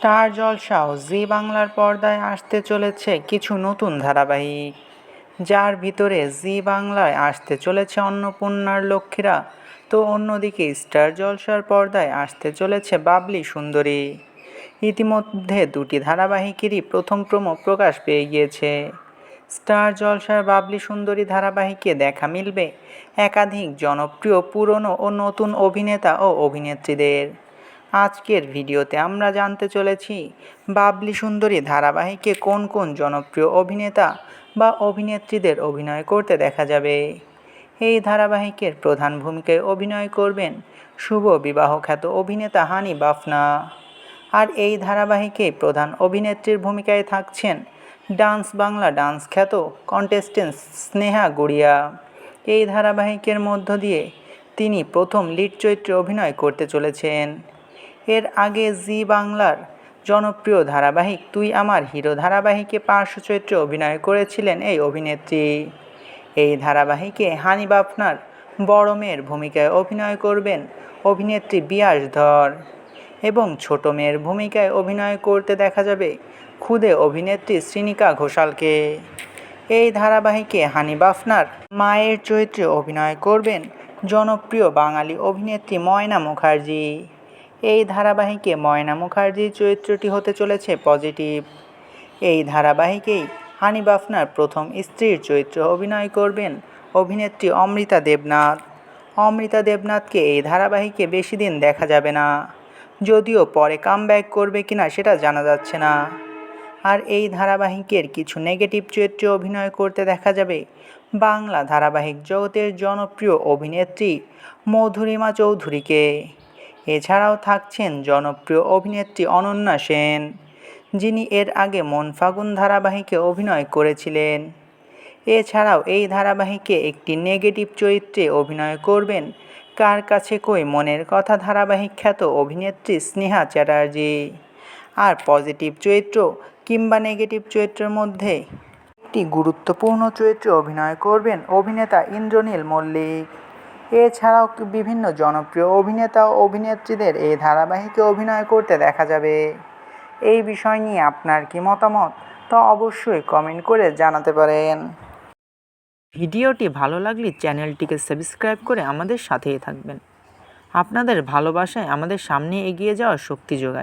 Star জলসা ও জি বাংলার পর্দায় আসতে চলেছে কিছু নতুন ধারাবাহিক, যার ভিতরে জি বাংলায় আসতে চলেছে অন্নপূর্ণার লক্ষ্মীরা, তো অন্যদিকে স্টার জলসার পর্দায় আসতে চলেছে বাবলি সুন্দরী। ইতিমধ্যে দুটি ধারাবাহিকেরই প্রথম প্রোমো প্রকাশ পেয়ে গিয়েছে। স্টার জলসার বাবলি সুন্দরী ধারাবাহিকে দেখা মিলবে একাধিক জনপ্রিয় পুরনো ও নতুন অভিনেতা ও অভিনেত্রীদের। আজকের ভিডিওতে আমরা জানতে চলেছি বাবলি সুন্দরী ধারাবাহিকে কোন কোন জনপ্রিয় অভিনেতা বা অভিনেত্রীদের অভিনয় করতে দেখা যাবে। এই ধারাবাহিকের প্রধান ভূমিকায় অভিনয় করবেন শুভ বিবাহ খ্যাত অভিনেতা হানি বাফনা। আর এই ধারাবাহিকে প্রধান অভিনেত্রীর ভূমিকায় থাকছেন ডান্স বাংলা ডান্স খ্যাত কন্টেস্টেন্ট স্নেহা গুড়িয়া। এই ধারাবাহিকের মধ্য দিয়ে তিনি প্রথম লিড চরিত্রে অভিনয় করতে চলেছেন। এর আগে জি বাংলার জনপ্রিয় ধারাবাহিক তুই আমার হিরো ধারাবাহিকে পার্শ্ব চরিত্রে অভিনয় করেছিলেন এই অভিনেত্রী। এই ধারাবাহিকে হানি বাফনার বড় মেয়ের ভূমিকায় অভিনয় করবেন অভিনেত্রী বিয়াস ধর এবং ছোট মেয়ের ভূমিকায় অভিনয় করতে দেখা যাবে খুদে অভিনেত্রী শ্রীনিকা ঘোষালকে। এই ধারাবাহিকে হানি বাফনার মায়ের চরিত্রে অভিনয় করবেন জনপ্রিয় বাঙালি অভিনেত্রী ময়না মুখার্জি। এই ধারাবাহিকে ময়না মুখার্জির চরিত্রটি হতে চলেছে পজিটিভ। এই ধারাবাহিকেই হানি বাফনার প্রথম স্ত্রীর চরিত্রে অভিনয় করবেন অভিনেত্রী অমৃতা দেবনাথ। অমৃতা দেবনাথকে এই ধারাবাহিকে বেশি দিন দেখা যাবে না, যদিও পরে কামব্যাক করবে কিনা সেটা জানা যাচ্ছে না। আর এই ধারাবাহিকের কিছু নেগেটিভ চরিত্রে অভিনয় করতে দেখা যাবে বাংলা ধারাবাহিক জগতের জনপ্রিয় অভিনেত্রী মধুরিমা চৌধুরীকে। এছাড়াও থাকছেন জনপ্রিয় অভিনেত্রী অনন্যা সেন, যিনি এর আগে মন ফাগুন ধারাবাহিকে অভিনয় করেছিলেন। এছাড়াও এই ধারাবাহিকে একটি নেগেটিভ চরিত্রে অভিনয় করবেন কার কাছে কই মনের কথা ধারাবাহিক খ্যাত অভিনেত্রী স্নেহা চ্যাটার্জি। আর পজিটিভ চরিত্র কিংবা নেগেটিভ চরিত্রের মধ্যে একটি গুরুত্বপূর্ণ চরিত্রে অভিনয় করবেন অভিনেতা ইন্দ্রনীল মল্লিক। এছাড়াও বিভিন্ন জনপ্রিয় অভিনেতা ও অভিনেত্রীদের এই ধারাবাহিকে অভিনয় করতে দেখা যাবে। এই বিষয় নিয়ে আপনার কি মতামত, তা অবশ্যই কমেন্ট করে জানাতে পারেন। ভিডিওটি ভালো লাগলে চ্যানেলটিকে সাবস্ক্রাইব করে আমাদের সাথেই থাকবেন। আপনাদের ভালোবাসায় আমাদের সামনে এগিয়ে যাওয়ার শক্তি যোগায়।